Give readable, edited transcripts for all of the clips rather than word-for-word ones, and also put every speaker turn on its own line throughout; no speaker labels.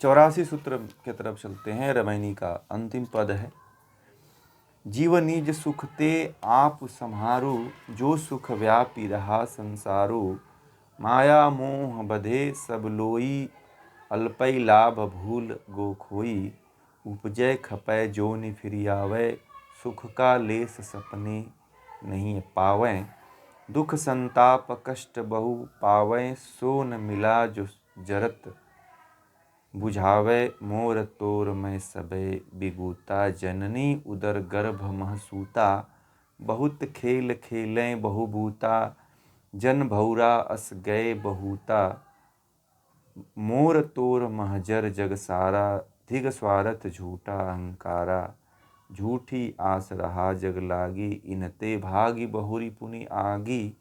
चौरासी सूत्र के तरफ चलते हैं। रामायणी का अंतिम पद है, जीव निज सुख ते आप सम्हारो, जो सुख व्यापी रहा संसारो। माया मोह बधे सब लोई, अल्पै लाभ भूल गो खोई। उपजय खपै जोनि फिर आवै, सुख का लेस सपने नहीं पावै। दुख संताप कष्ट बहु पावै, सो न मिला जो जरत बुझावै। मोर तोर मैं सबे बिगूता, जननी उदर गर्भ महसूता। बहुत खेल खेलें बहुबूता, जन भौरा अस गए बहुता। मोर तोर महजर जग सारा, धिग स्वार्थ झूठा अहंकारा। झूठी आस रहा जग लागी, इनते भागी बहुरी पुनि आगी।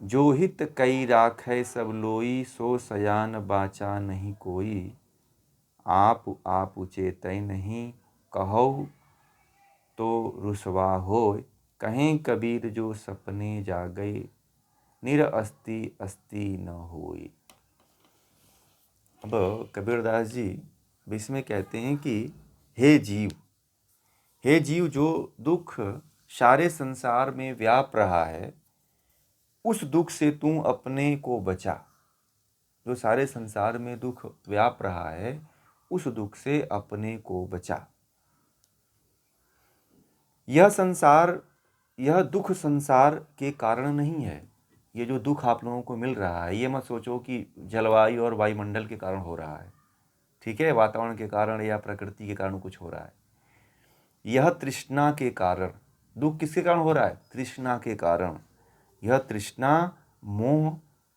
जो हित कई राखै सब लोई, सो सयान बाचा नहीं कोई। आप चेतै नहीं, कहौ तो रुसवा होय। कहें कबीर जो सपने जागै, निरअस्ति अस्ति न होय। अब कबीरदास जी इसमें कहते हैं कि हे जीव, जो दुख सारे संसार में व्याप रहा है, उस दुख से तू अपने को बचा। जो सारे संसार में दुख व्याप रहा है, उस दुख से अपने को बचा। यह दुख संसार के कारण नहीं है। ये जो दुख आप लोगों को मिल रहा है, ये मत सोचो कि जलवायु और वायुमंडल के कारण हो रहा है, ठीक है, वातावरण के कारण या प्रकृति के कारण कुछ हो रहा है। यह तृष्णा के कारण, दुख किसके कारण हो रहा है? तृष्णा के कारण। यह तृष्णा मोह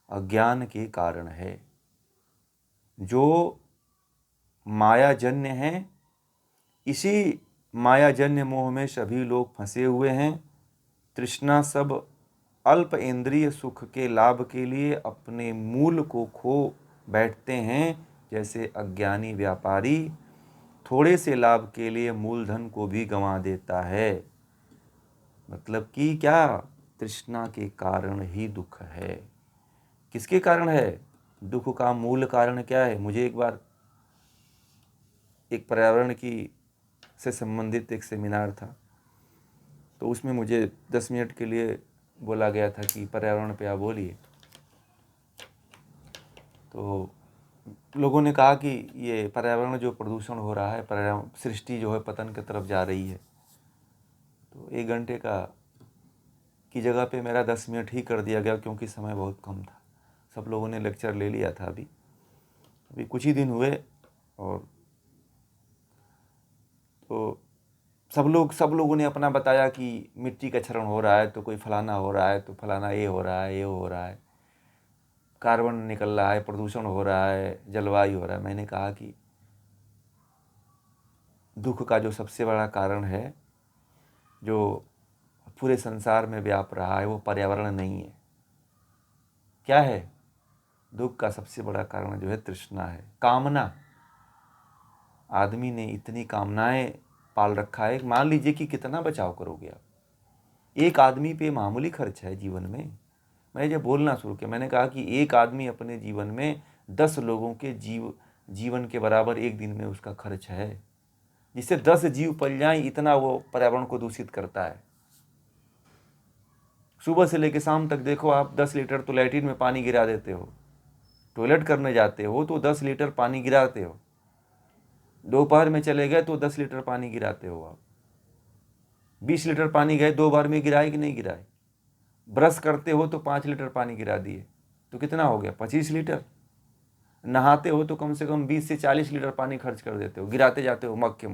अज्ञान के कारण है, जो मायाजन्य है। इसी मायाजन्य मोह में सभी लोग फंसे हुए हैं। तृष्णा सब अल्प इंद्रिय सुख के लाभ के लिए अपने मूल को खो बैठते हैं। जैसे अज्ञानी व्यापारी थोड़े से लाभ के लिए मूलधन को भी गंवा देता है। मतलब कि क्या? तृष्णा के कारण ही दुख है। किसके कारण है? दुख का मूल कारण क्या है? मुझे एक बार एक पर्यावरण की से संबंधित एक सेमिनार था, तो उसमें मुझे 10 मिनट के लिए बोला गया था कि पर्यावरण पे आप बोलिए। तो लोगों ने कहा कि ये पर्यावरण जो प्रदूषण हो रहा है, पर्यावरण सृष्टि जो है पतन की तरफ जा रही है। तो 1 घंटे की जगह पे मेरा 10 मिनट ही कर दिया गया, क्योंकि समय बहुत कम था। सब लोगों ने लेक्चर ले लिया था। अभी कुछ ही दिन हुए और तो सब लोगों ने अपना बताया कि मिट्टी का क्षरण हो रहा है, तो कोई फलाना हो रहा है, तो फलाना ये हो रहा है, ये हो रहा है, कार्बन निकल रहा है, प्रदूषण हो रहा है, जलवायु हो रहा है। मैंने कहा कि दुख का जो सबसे बड़ा कारण है, जो पूरे संसार में व्याप रहा है, वो पर्यावरण नहीं है। क्या है? दुख का सबसे बड़ा कारण जो है तृष्णा है, कामना। आदमी ने इतनी कामनाएं पाल रखा है। मान लीजिए कि कितना बचाव करोगे आप? एक आदमी पे मामूली खर्च है जीवन में। मैंने जब बोलना शुरू किया, मैंने कहा कि एक आदमी अपने जीवन में 10 लोगों के जीवन के बराबर एक दिन में उसका खर्च है। जिससे 10 जीव पल जाएं, इतना वो पर्यावरण को दूषित करता है। सुबह से लेकर शाम तक देखो आप, 10 लीटर तो लैट्रिन में पानी गिरा देते हो। टॉयलेट करने जाते हो तो 10 लीटर पानी गिराते हो। दोपहर में चले गए तो 10 लीटर पानी गिराते हो आप। 20 लीटर पानी गए 2 बार में, गिराए कि नहीं गिराए? ब्रश करते हो तो 5 लीटर पानी गिरा दिए, तो कितना हो गया? 25 लीटर। नहाते हो तो कम से कम 20 से 40 लीटर पानी खर्च कर देते हो, गिराते जाते हो मग के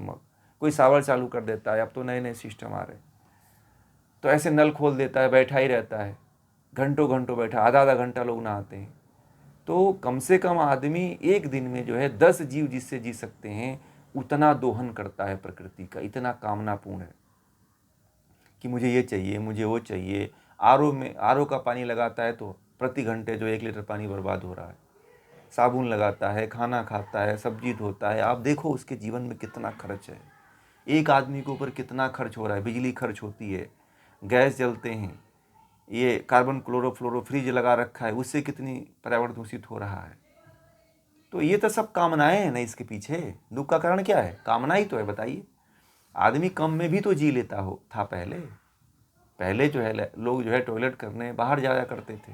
मग। कोई शावर चालू कर देता है, अब तो नए नए सिस्टम आ रहे, तो ऐसे नल खोल देता है, बैठा ही रहता है, घंटों घंटों बैठा, आधा घंटा लोग नहाते हैं। तो कम से कम आदमी एक दिन में जो है 10 जीव जिससे जी सकते हैं, उतना दोहन करता है प्रकृति का। इतना कामनापूर्ण है कि मुझे ये चाहिए, मुझे वो चाहिए। आरओ का पानी लगाता है तो प्रति घंटे जो 1 लीटर पानी बर्बाद हो रहा है। साबुन लगाता है, खाना खाता है, सब्जी धोता है। आप देखो उसके जीवन में कितना खर्च है। एक आदमी के ऊपर कितना खर्च हो रहा है। बिजली खर्च होती है, गैस जलते हैं, ये कार्बन क्लोरोफ्लोरो फ्रिज लगा रखा है, उससे कितनी पर्यावरण दूषित हो रहा है। तो ये तो सब कामनाएं हैं ना इसके पीछे। दुख का कारण क्या है? कामना ही तो है, बताइए। आदमी कम में भी तो जी लेता हो था पहले। पहले जो है लोग जो है टॉयलेट करने बाहर जाया करते थे।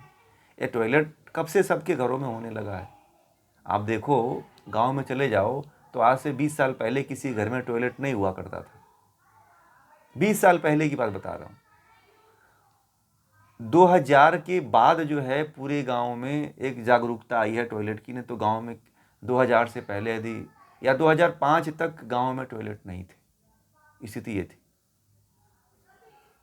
ये टॉयलेट कब से सबके घरों में होने लगा है? आप देखो, गांव में चले जाओ तो आज से 20 साल पहले किसी घर में टॉयलेट नहीं हुआ करता था। 20 साल पहले की बात बता रहा हूँ। 2000 के बाद जो है पूरे गांव में एक जागरूकता आई है टॉयलेट की। नहीं तो गांव में 2000 से पहले यदि या 2005 तक गांव में टॉयलेट नहीं थे। स्थिति ये थी।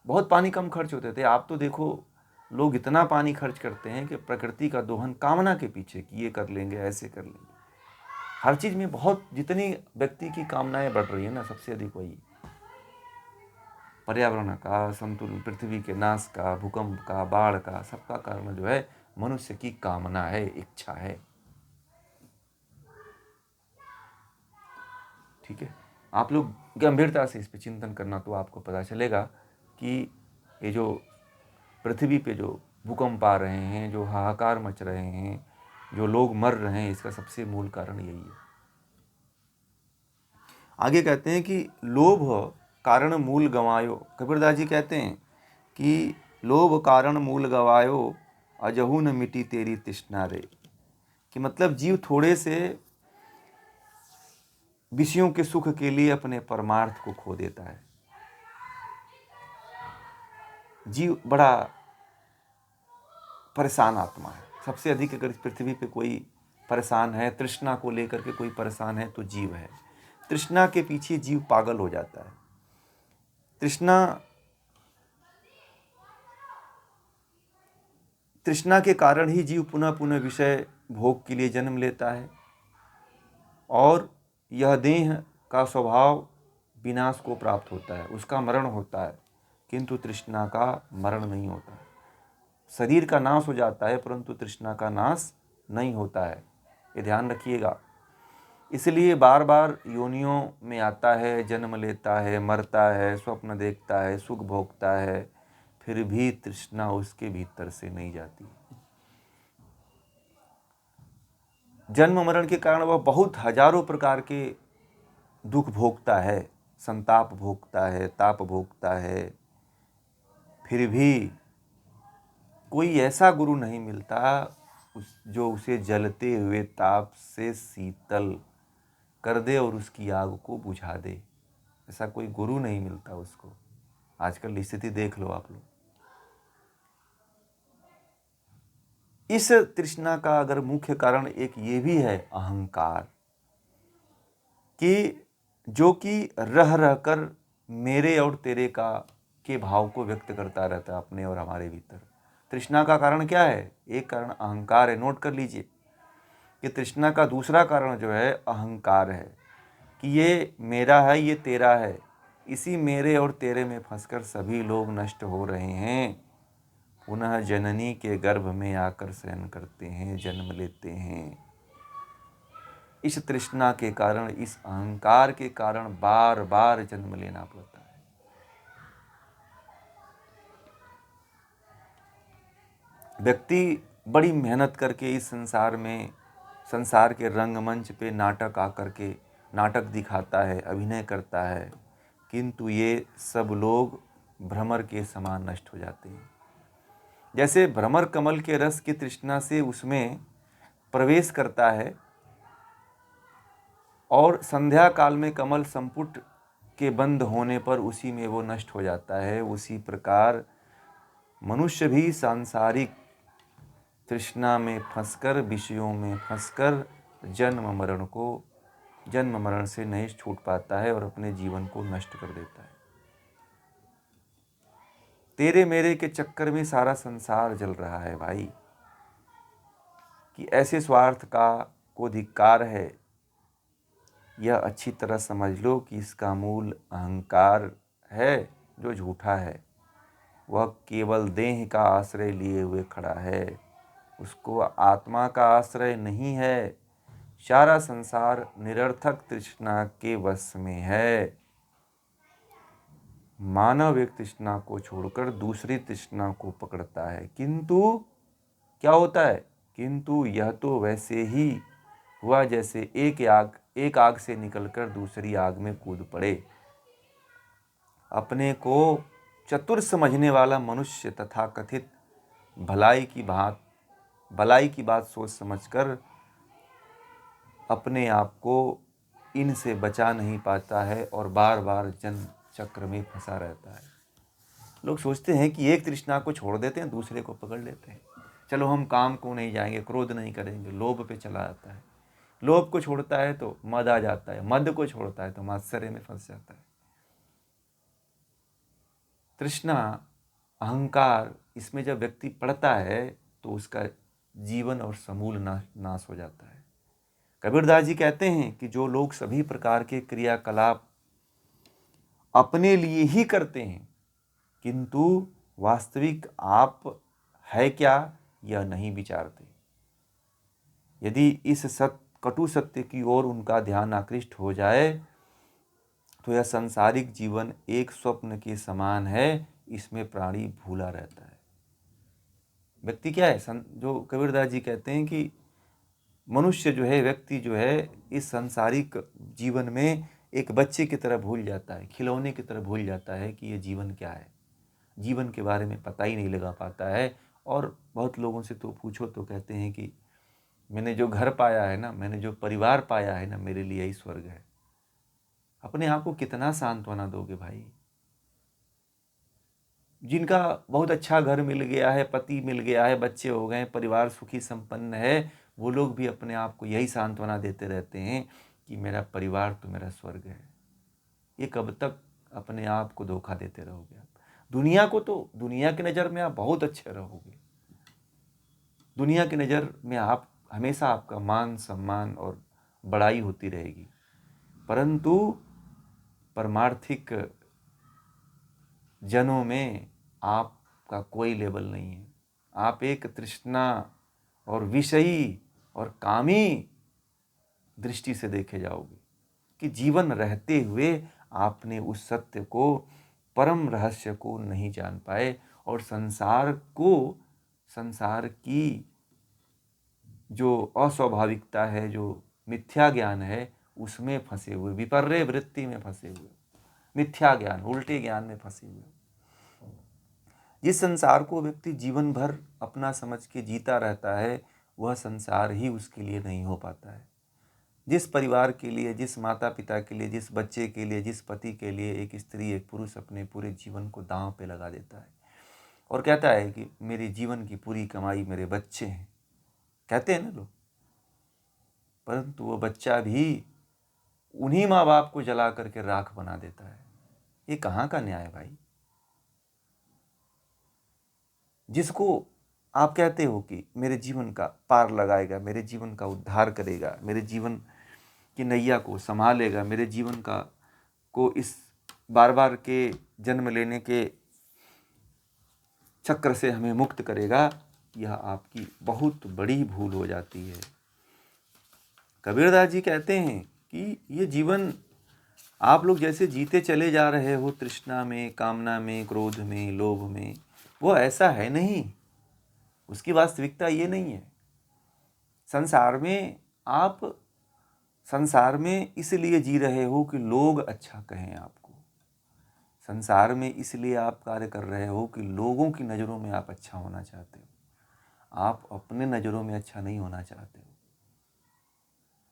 बहुत पानी कम खर्च होते थे। आप तो देखो, लोग इतना पानी खर्च करते हैं कि प्रकृति का दोहन कामना के पीछे कि ये कर लेंगे, ऐसे कर लेंगे। हर चीज में बहुत, जितनी व्यक्ति की कामनाएं बढ़ रही है ना, सबसे अधिक वही पर्यावरण का संतुलन, पृथ्वी के नाश का, भूकंप का, बाढ़ का, सबका कारण जो है मनुष्य की कामना है, इच्छा है। ठीक है, आप लोग गंभीरता से इस पे चिंतन करना तो आपको पता चलेगा कि ये जो पृथ्वी पे जो भूकंप आ रहे हैं, जो हाहाकार मच रहे हैं, जो लोग मर रहे हैं, इसका सबसे मूल कारण यही है। आगे कहते हैं कि लोभ कारण मूल गंवायो। कबीरदास जी कहते हैं कि लोभ कारण मूल गंवायो, अजहू न मिटी तेरी तृष्णा रे। कि मतलब जीव थोड़े से विषयों के सुख के लिए अपने परमार्थ को खो देता है। जीव बड़ा परेशान आत्मा है। सबसे अधिक अगर इस पृथ्वी पे कोई परेशान है, तृष्णा को लेकर के कोई परेशान है, तो जीव है। तृष्णा के पीछे जीव पागल हो जाता है। तृष्णा के कारण ही जीव पुनः पुनः विषय भोग के लिए जन्म लेता है। और यह देह का स्वभाव विनाश को प्राप्त होता है, उसका मरण होता है। किंतु तृष्णा का मरण नहीं होता। शरीर का नाश हो जाता है परंतु तृष्णा का नाश नहीं होता है। ये ध्यान रखिएगा। इसलिए बार बार योनियों में आता है, जन्म लेता है, मरता है, स्वप्न देखता है, सुख भोगता है, फिर भी तृष्णा उसके भीतर से नहीं जाती। जन्म मरण के कारण वह बहुत हजारों प्रकार के दुख भोगता है, संताप भोगता है, ताप भोगता है, फिर भी कोई ऐसा गुरु नहीं मिलता जो उसे जलते हुए ताप से शीतल कर दे और उसकी आग को बुझा दे। ऐसा कोई गुरु नहीं मिलता उसको। आजकल स्थिति देख लो आप लोग। इस तृष्णा का अगर मुख्य कारण एक ये भी है अहंकार, कि जो कि रह रहकर मेरे और तेरे का के भाव को व्यक्त करता रहता है अपने और हमारे भीतर। तृष्णा का कारण क्या है? एक कारण अहंकार है। नोट कर लीजिए कि तृष्णा का दूसरा कारण जो है अहंकार है, कि ये मेरा है, ये तेरा है। इसी मेरे और तेरे में फंसकर सभी लोग नष्ट हो रहे हैं, पुनः जननी के गर्भ में आकर शयन करते हैं, जन्म लेते हैं। इस तृष्णा के कारण, इस अहंकार के कारण बार बार जन्म लेना पड़ता है। व्यक्ति बड़ी मेहनत करके इस संसार के रंगमंच पे नाटक आकर के नाटक दिखाता है, अभिनय करता है, किंतु ये सब लोग भ्रमर के समान नष्ट हो जाते हैं। जैसे भ्रमर कमल के रस की तृष्णा से उसमें प्रवेश करता है और संध्या काल में कमल संपुट के बंद होने पर उसी में वो नष्ट हो जाता है। उसी प्रकार मनुष्य भी सांसारिक तृष्णा में फंसकर, विषयों में फंसकर जन्म मरण से नहीं छूट पाता है और अपने जीवन को नष्ट कर देता है। तेरे मेरे के चक्कर में सारा संसार जल रहा है भाई। कि ऐसे स्वार्थ को धिक्कार है। यह अच्छी तरह समझ लो कि इसका मूल अहंकार है जो झूठा है। वह केवल देह का आश्रय लिए हुए खड़ा है, उसको आत्मा का आश्रय नहीं है। सारा संसार निरर्थक तृष्णा के वश में है। मानव एक तृष्णा को छोड़कर दूसरी तृष्णा को पकड़ता है, किंतु क्या होता है? किंतु यह तो वैसे ही हुआ जैसे एक आग से निकलकर दूसरी आग में कूद पड़े। अपने को चतुर समझने वाला मनुष्य तथाकथित भलाई की बात सोच समझकर अपने आप को इनसे बचा नहीं पाता है और बार बार जन्म चक्र में फंसा रहता है। लोग सोचते हैं कि एक तृष्णा को छोड़ देते हैं, दूसरे को पकड़ लेते हैं। चलो हम काम को नहीं जाएंगे, क्रोध नहीं करेंगे, लोभ पे चला जाता है। लोभ को छोड़ता है तो मद आ जाता है, मद को छोड़ता है तो मात्सर्य में फंस जाता है। तृष्णा, अहंकार, इसमें जब व्यक्ति पड़ता है तो उसका जीवन और समूल नाश हो जाता है। कबीरदास जी कहते हैं कि जो लोग सभी प्रकार के क्रियाकलाप अपने लिए ही करते हैं किंतु वास्तविक आप है क्या यह नहीं विचारते, यदि इस कटु सत्य की ओर उनका ध्यान आकृष्ट हो जाए तो यह सांसारिक जीवन एक स्वप्न के समान है, इसमें प्राणी भूला रहता है। व्यक्ति क्या है, जो कबीरदास जी कहते हैं कि मनुष्य जो है, व्यक्ति जो है, इस सांसारिक जीवन में एक बच्चे की तरह भूल जाता है, खिलौने की तरह भूल जाता है कि ये जीवन क्या है। जीवन के बारे में पता ही नहीं लगा पाता है। और बहुत लोगों से तो पूछो तो कहते हैं कि मैंने जो घर पाया है ना, मैंने जो परिवार पाया है ना, मेरे लिए यही स्वर्ग है। अपने आप को कितना सांत्वना दोगे भाई? जिनका बहुत अच्छा घर मिल गया है, पति मिल गया है, बच्चे हो गए, परिवार सुखी संपन्न है, वो लोग भी अपने आप को यही सांत्वना देते रहते हैं कि मेरा परिवार तो मेरा स्वर्ग है। ये कब तक अपने आप को धोखा देते रहोगे आप? दुनिया को तो, दुनिया की नज़र में आप बहुत अच्छे रहोगे, दुनिया की नज़र में आप हमेशा आपका मान सम्मान और बड़ाई होती रहेगी, परंतु परमार्थिक जनों में आपका कोई लेवल नहीं है। आप एक तृष्णा और विषयी और कामी दृष्टि से देखे जाओगे कि जीवन रहते हुए आपने उस सत्य को, परम रहस्य को नहीं जान पाए और संसार की जो अस्वाभाविकता है, जो मिथ्या ज्ञान है, उसमें फंसे हुए, विपर्य वृत्ति में फंसे हुए, मिथ्या ज्ञान, उल्टे ज्ञान में फंसे हुए। जिस संसार को व्यक्ति जीवन भर अपना समझ के जीता रहता है, वह संसार ही उसके लिए नहीं हो पाता है। जिस परिवार के लिए, जिस माता पिता के लिए, जिस बच्चे के लिए, जिस पति के लिए एक स्त्री, एक पुरुष अपने पूरे जीवन को दांव पे लगा देता है और कहता है कि मेरे जीवन की पूरी कमाई मेरे बच्चे हैं, कहते हैं ना लोग, परंतु वो बच्चा भी उन्हीं माँ बाप को जला करके राख बना देता है। ये कहाँ का न्याय भाई? जिसको आप कहते हो कि मेरे जीवन का पार लगाएगा, मेरे जीवन का उद्धार करेगा, मेरे जीवन की नैया को संभालेगा, मेरे जीवन को इस बार बार के जन्म लेने के चक्र से हमें मुक्त करेगा, यह आपकी बहुत बड़ी भूल हो जाती है। कबीरदास जी कहते हैं कि ये जीवन आप लोग जैसे जीते चले जा रहे हो, तृष्णा में, कामना में, क्रोध में, लोभ में, वो ऐसा है नहीं। उसकी वास्तविकता ये नहीं है। संसार में इसलिए जी रहे हो कि लोग अच्छा कहें आपको। संसार में इसलिए आप कार्य कर रहे हो कि लोगों की नज़रों में आप अच्छा होना चाहते हो। आप अपने नज़रों में अच्छा नहीं होना चाहते हो।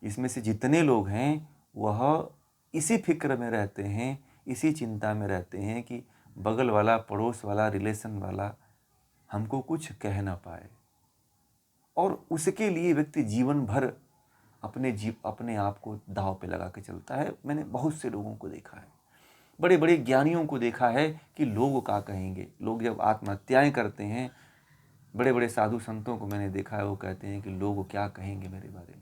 इसमें से जितने लोग हैं वह इसी फिक्र में रहते हैं, इसी चिंता में रहते हैं कि बगल वाला, पड़ोस वाला, रिलेशन वाला हमको कुछ कह ना पाए, और उसके लिए व्यक्ति जीवन भर अपने आप को दांव पे लगा के चलता है। मैंने बहुत से लोगों को देखा है, बड़े बड़े ज्ञानियों को देखा है कि लोग क्या कहेंगे। लोग जब आत्महत्याएं करते हैं, बड़े बड़े साधु संतों को मैंने देखा है, वो कहते हैं कि लोग क्या कहेंगे मेरे बारे में।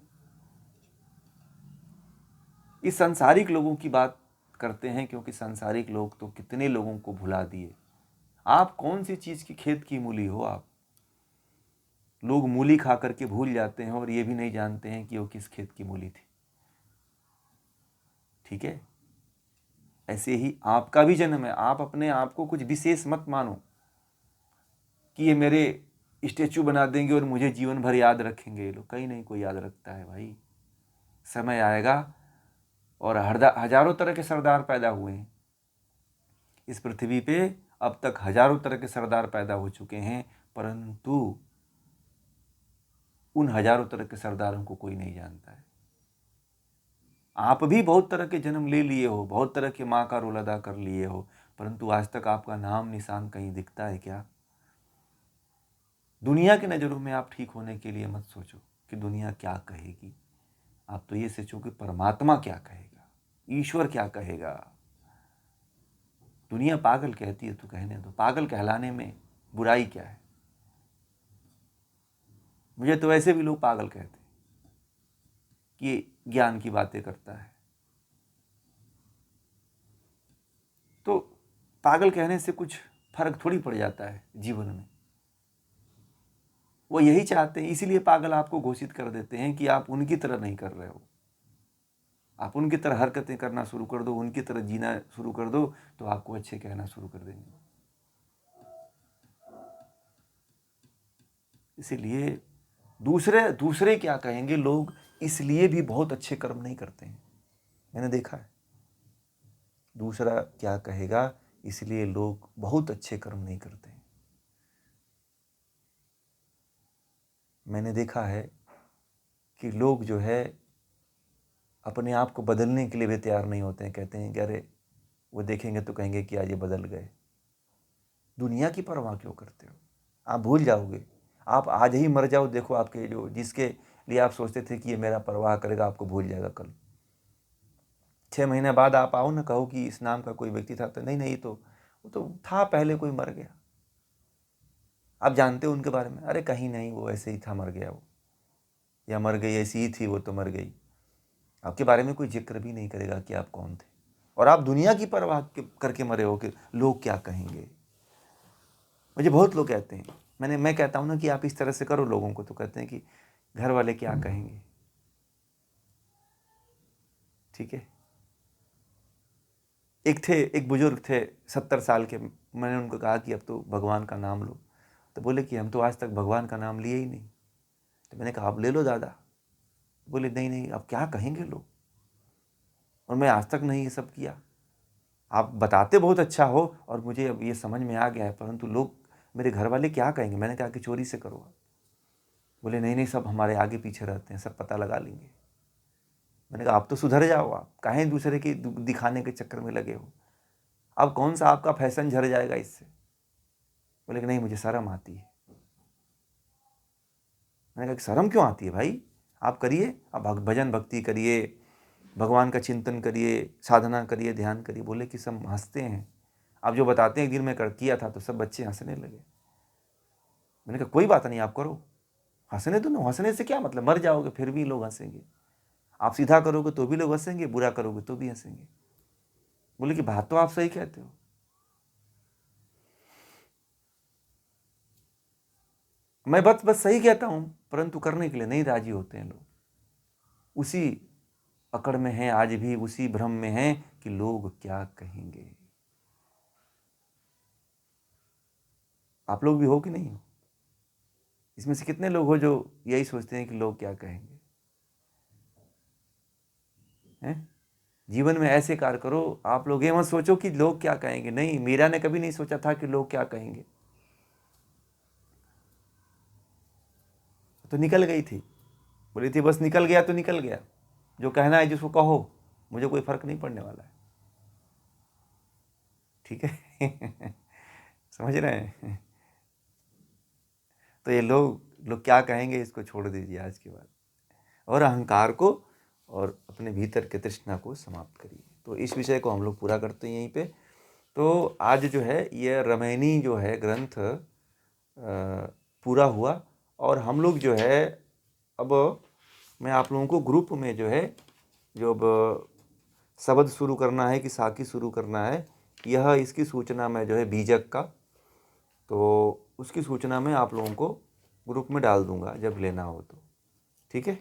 इस सांसारिक लोगों की बात करते हैं क्योंकि सांसारिक लोग तो कितने लोगों को भुला दिए। आप कौन सी चीज़ की खेत की मूली हो? आप लोग मूली खा करके भूल जाते हैं और ये भी नहीं जानते हैं कि वो किस खेत की मूली थी। ठीक है, ऐसे ही आपका भी जन्म है। आप अपने आप को कुछ विशेष मत मानो कि ये मेरे स्टेचू बना देंगे और मुझे जीवन भर याद रखेंगे ये लोग। कहीं नहीं कोई याद रखता है भाई। समय आएगा और हजारों तरह के सरदार पैदा हुए हैं इस पृथ्वी पे। अब तक हजारों तरह के सरदार पैदा हो चुके हैं, परंतु उन हजारों तरह के सरदारों को कोई नहीं जानता है। आप भी बहुत तरह के जन्म ले लिए हो, बहुत तरह के माँ का रोल अदा कर लिए हो, परंतु आज तक आपका नाम निशान कहीं दिखता है क्या? दुनिया की नज़रों में आप ठीक होने के लिए मत सोचो कि दुनिया क्या कहेगी। आप तो ये सोचो कि परमात्मा क्या कहेगा, ईश्वर क्या कहेगा। दुनिया पागल कहती है तो कहने दो, पागल कहलाने में बुराई क्या है? मुझे तो ऐसे भी लोग पागल कहते हैं कि ज्ञान की बातें करता है। तो पागल कहने से कुछ फर्क थोड़ी पड़ जाता है जीवन में। वो यही चाहते हैं, इसीलिए पागल आपको घोषित कर देते हैं कि आप उनकी तरह नहीं कर रहे हो। आप उनकी तरह हरकतें करना शुरू कर दो, उनकी तरह जीना शुरू कर दो, तो आपको अच्छे कहना शुरू कर देंगे। इसीलिए दूसरे क्या कहेंगे लोग, इसलिए भी बहुत अच्छे कर्म नहीं करते हैं। मैंने देखा है, दूसरा क्या कहेगा इसलिए लोग बहुत अच्छे कर्म नहीं करते हैं। मैंने देखा है कि लोग जो है अपने आप को बदलने के लिए भी तैयार नहीं होते हैं। कहते हैं कि अरे वो देखेंगे तो कहेंगे कि आज ये बदल गए। दुनिया की परवाह क्यों करते हो? आप भूल जाओगे। आप आज ही मर जाओ, देखो आपके जो जिसके लिए आप सोचते थे कि ये मेरा परवाह करेगा, आपको भूल जाएगा कल। 6 महीने बाद आप आओ ना, कहो कि इस नाम का कोई व्यक्ति था, तो नहीं तो वो तो था पहले, कोई मर गया। आप जानते हो उनके बारे में? अरे कहीं नहीं, वो ऐसे ही था, मर गया वो, या मर गई, ऐसी ही थी वो तो मर गई। आपके बारे में कोई जिक्र भी नहीं करेगा कि आप कौन थे, और आप दुनिया की परवाह करके मरे हो कि लोग क्या कहेंगे। मुझे बहुत लोग कहते हैं, मैं कहता हूँ ना कि आप इस तरह से करो लोगों को, तो कहते हैं कि घर वाले क्या कहेंगे। ठीक है, एक बुजुर्ग थे 70 साल के। मैंने उनको कहा कि अब तो भगवान का नाम लो, तो बोले कि हम तो आज तक भगवान का नाम लिए ही नहीं। तो मैंने कहा आप ले लो दादा। बोले नहीं, अब क्या कहेंगे लोग, और मैं आज तक नहीं ये सब किया। आप बताते बहुत अच्छा हो और मुझे अब ये समझ में आ गया है, परंतु लोग, मेरे घर वाले क्या कहेंगे? मैंने कहा कि चोरी से करो। बोले नहीं, सब हमारे आगे पीछे रहते हैं, सब पता लगा लेंगे। मैंने कहा आप तो सुधर जाओ, आप काहे दूसरे के दिखाने के चक्कर में लगे हो? अब कौन सा आपका फैशन झड़ जाएगा इससे? बोले कि नहीं, मुझे शर्म आती है। मैंने कहा कि शर्म क्यों आती है भाई? आप करिए, आप भजन भक्ति करिए, भगवान का चिंतन करिए, साधना करिए, ध्यान करिए। बोले कि सब हंसते हैं, आप जो बताते हैं एक दिन में किया था तो सब बच्चे हंसने लगे। मैंने कहा कोई बात नहीं, आप करो, हंसने दो ना। हंसने से क्या मतलब, मर जाओगे फिर भी लोग हंसेंगे। आप सीधा करोगे तो भी लोग हंसेंगे, बुरा करोगे तो भी हंसेंगे। बोले कि बात तो आप सही कहते हो। मैं बस सही कहता हूं, परंतु करने के लिए नहीं राजी होते हैं लोग। उसी अकड़ में हैं आज भी, उसी भ्रम में हैं कि लोग क्या कहेंगे। आप लोग भी हो कि नहीं हो? इसमें से कितने लोग हो जो यही सोचते हैं कि लोग क्या कहेंगे? हैं? जीवन में ऐसे कार्य करो, आप लोग ये मत सोचो कि लोग क्या कहेंगे। नहीं, मीरा ने कभी नहीं सोचा था कि लोग क्या कहेंगे, तो निकल गई थी। बोली थी बस निकल गया तो निकल गया, जो कहना है जिसको कहो, मुझे कोई फर्क नहीं पड़ने वाला है। ठीक है समझ रहे हैं? तो ये लोग क्या कहेंगे, इसको छोड़ दीजिए आज के बाद, और अहंकार को और अपने भीतर के तृष्णा को समाप्त करिए। तो इस विषय को हम लोग पूरा करते हैं यहीं पे। तो आज जो है ये रामायणी जो है ग्रंथ पूरा हुआ, और हम लोग जो है अब मैं आप लोगों को ग्रुप में जो है जो अब शब्द शुरू करना है कि साखी शुरू करना है, यह इसकी सूचना मैं जो है बीजक का, तो उसकी सूचना मैं आप लोगों को ग्रुप में डाल दूंगा जब लेना हो तो। ठीक है।